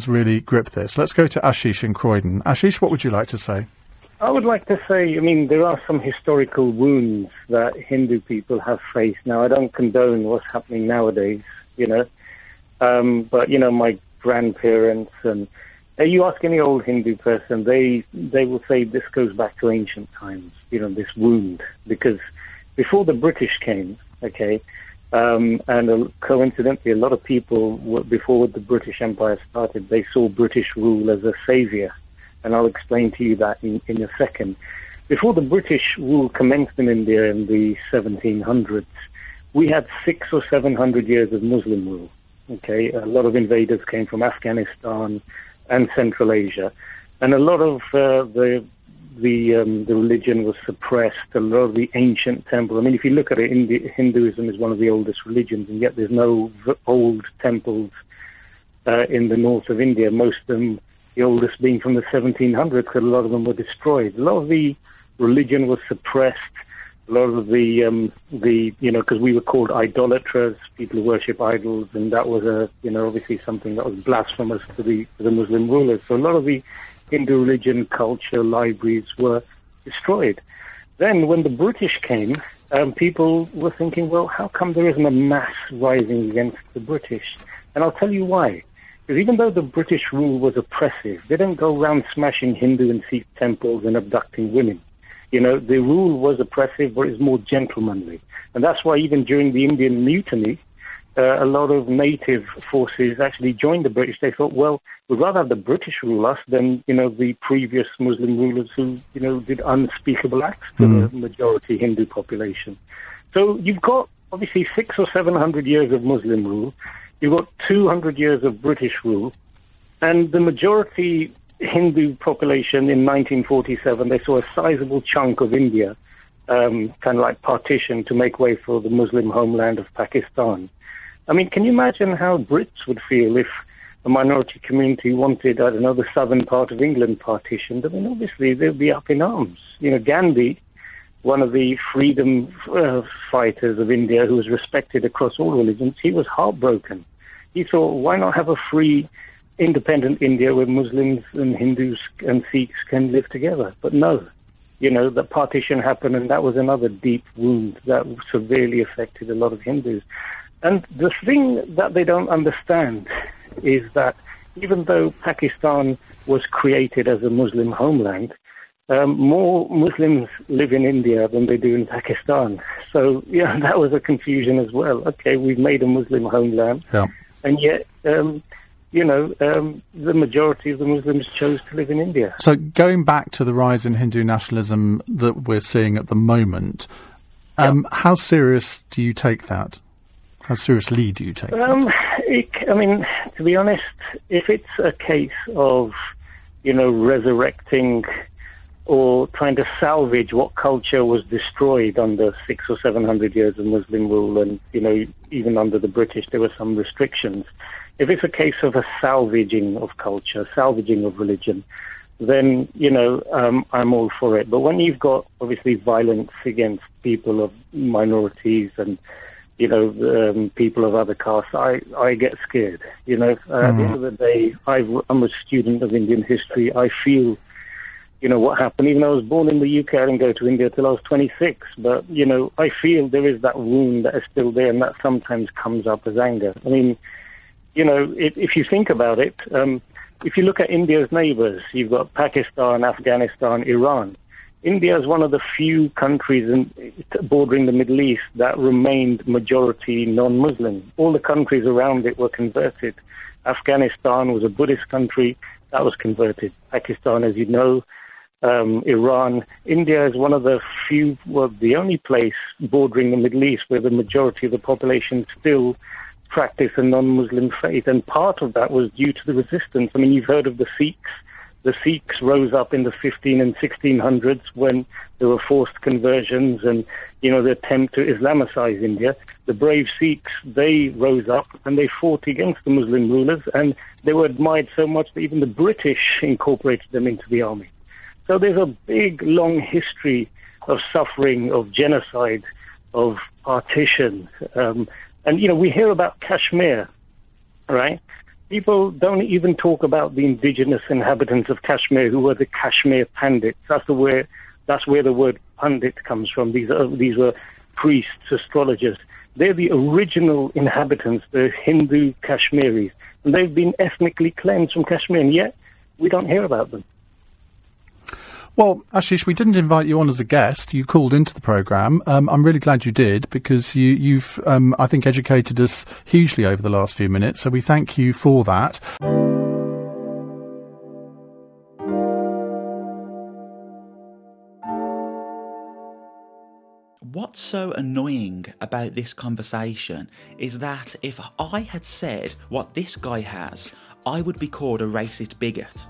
really grip this. Let's go to Ashish in Croydon. Ashish, what would you like to say? I would like to say, there are some historical wounds that Hindu people have faced. Now, I don't condone what's happening nowadays, but, my grandparents and you ask any old Hindu person, they will say this goes back to ancient times, this wound, because before the British came, coincidentally, a lot of people, before the British Empire started, they saw British rule as a savior. And I'll explain to you that in a second. Before the British rule commenced in India in the 1700s, we had 600 or 700 years of Muslim rule. A lot of invaders came from Afghanistan and Central Asia, and a lot of the religion was suppressed. A lot of the ancient temples. If you look at it, Hinduism is one of the oldest religions, and yet there's no old temples in the north of India. Most of them, the oldest being from the 1700s, because a lot of them were destroyed. A lot of the religion was suppressed. A lot of because we were called idolaters, people who worship idols, and that was obviously something that was blasphemous to the Muslim rulers. So a lot of the Hindu religion, culture, libraries were destroyed. Then when the British came, people were thinking, well, how come there isn't a mass rising against the British? And I'll tell you why. Because even though the British rule was oppressive, they didn't go around smashing Hindu and Sikh temples and abducting women. The rule was oppressive, but it was more gentlemanly. And that's why even during the Indian Mutiny, a lot of native forces actually joined the British. They thought, well, we'd rather have the British rule us than, the previous Muslim rulers who, did unspeakable acts to the majority Hindu population. So you've got, obviously, 600 or 700 years of Muslim rule. You've got 200 years of British rule, and the majority Hindu population in 1947, they saw a sizable chunk of India kind of like partition to make way for the Muslim homeland of Pakistan. Can you imagine how Brits would feel if a minority community wanted, the southern part of England partitioned? Obviously, they'd be up in arms. Gandhi, one of the freedom fighters of India who was respected across all religions, he was heartbroken. He thought, why not have a free, independent India where Muslims and Hindus and Sikhs can live together? But no, the partition happened, and that was another deep wound that severely affected a lot of Hindus. And the thing that they don't understand is that even though Pakistan was created as a Muslim homeland, more Muslims live in India than they do in Pakistan. So, that was a confusion as well. Okay, we've made a Muslim homeland, and yet, the majority of the Muslims chose to live in India. So going back to the rise in Hindu nationalism that we're seeing at the moment, how serious do you take that? How seriously do you take that? To be honest, if it's a case of, resurrecting or trying to salvage what culture was destroyed under 600 or 700 years of Muslim rule, and, even under the British, there were some restrictions. If it's a case of a salvaging of culture, salvaging of religion, then, I'm all for it. But when you've got, obviously, violence against people of minorities and, people of other castes, I get scared. At the end of the day, I'm a student of Indian history. I feel, what happened. Even though I was born in the UK, I didn't go to India till I was 26. But, I feel there is that wound that is still there, and that sometimes comes up as anger. If you think about it, if you look at India's neighbors, you've got Pakistan, Afghanistan, Iran. India is one of the few countries bordering the Middle East that remained majority non-Muslim. All the countries around it were converted. Afghanistan was a Buddhist country that was converted. Pakistan, as you know, Iran. India is one of the few, the only place bordering the Middle East where the majority of the population still practice a non-Muslim faith, and part of that was due to the resistance. You've heard of the Sikhs. The Sikhs rose up in the 15 and 1600s when there were forced conversions and, the attempt to Islamicize India. The brave Sikhs, they rose up and they fought against the Muslim rulers, and they were admired so much that even the British incorporated them into the army. So there's a big, long history of suffering, of genocide, of partition. And, we hear about Kashmir, right? People don't even talk about the indigenous inhabitants of Kashmir, who were the Kashmir Pandits. That's where the word Pandit comes from. These were priests, astrologers. They're the original inhabitants, the Hindu Kashmiris. And they've been ethnically cleansed from Kashmir, and yet we don't hear about them. Well, Ashish, we didn't invite you on as a guest. You called into the programme. I'm really glad you did, because you've, I think, educated us hugely over the last few minutes. So we thank you for that. What's so annoying about this conversation is that if I had said what this guy has, I would be called a racist bigot.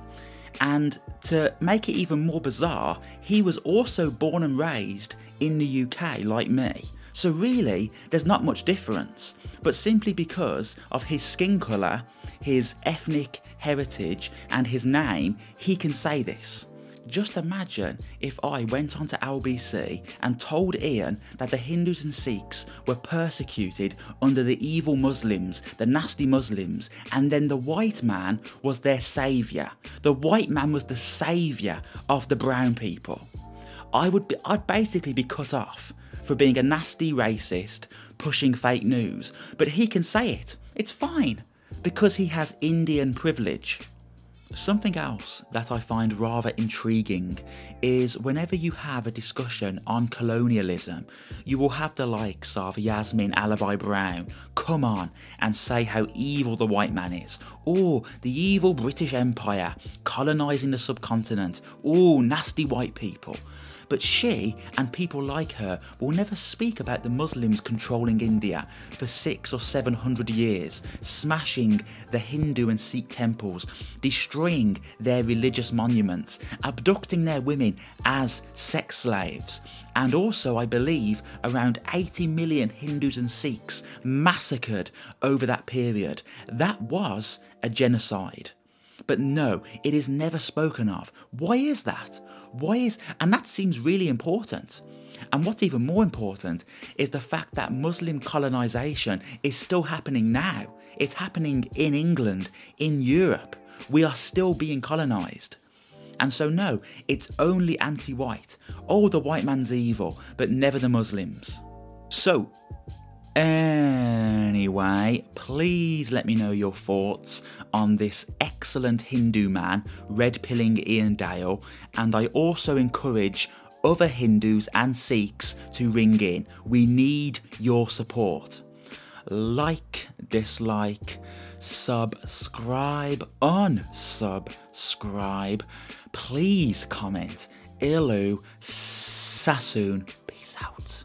And to make it even more bizarre, he was also born and raised in the UK like me. So really, there's not much difference. But simply because of his skin colour, his ethnic heritage and his name, he can say this. Just imagine if I went onto LBC and told Ian that the Hindus and Sikhs were persecuted under the evil Muslims, the nasty Muslims, and then the white man was their saviour. The white man was the saviour of the brown people. I'd basically be cut off for being a nasty racist, pushing fake news. But he can say it. It's fine, because he has Indian privilege. Something else that I find rather intriguing is whenever you have a discussion on colonialism, you will have the likes of Yasmin Alibi Brown come on and say how evil the white man is, or the evil British Empire colonising the subcontinent, or nasty white people. But she and people like her will never speak about the Muslims controlling India for 600 or 700 years, smashing the Hindu and Sikh temples, destroying their religious monuments, abducting their women as sex slaves, and also, I believe, around 80 million Hindus and Sikhs massacred over that period. That was a genocide. But no, it is never spoken of. Why is that? And that seems really important. And what's even more important is the fact that Muslim colonisation is still happening now. It's happening in England, in Europe. We are still being colonised. And so no, it's only anti-white. Oh, the white man's evil, but never the Muslims. So, anyway, please let me know your thoughts on this excellent Hindu man, red-pilling Ian Dale, and I also encourage other Hindus and Sikhs to ring in. We need your support. Like, dislike, subscribe, unsubscribe. Please comment. Ilu Sassoon. Peace out.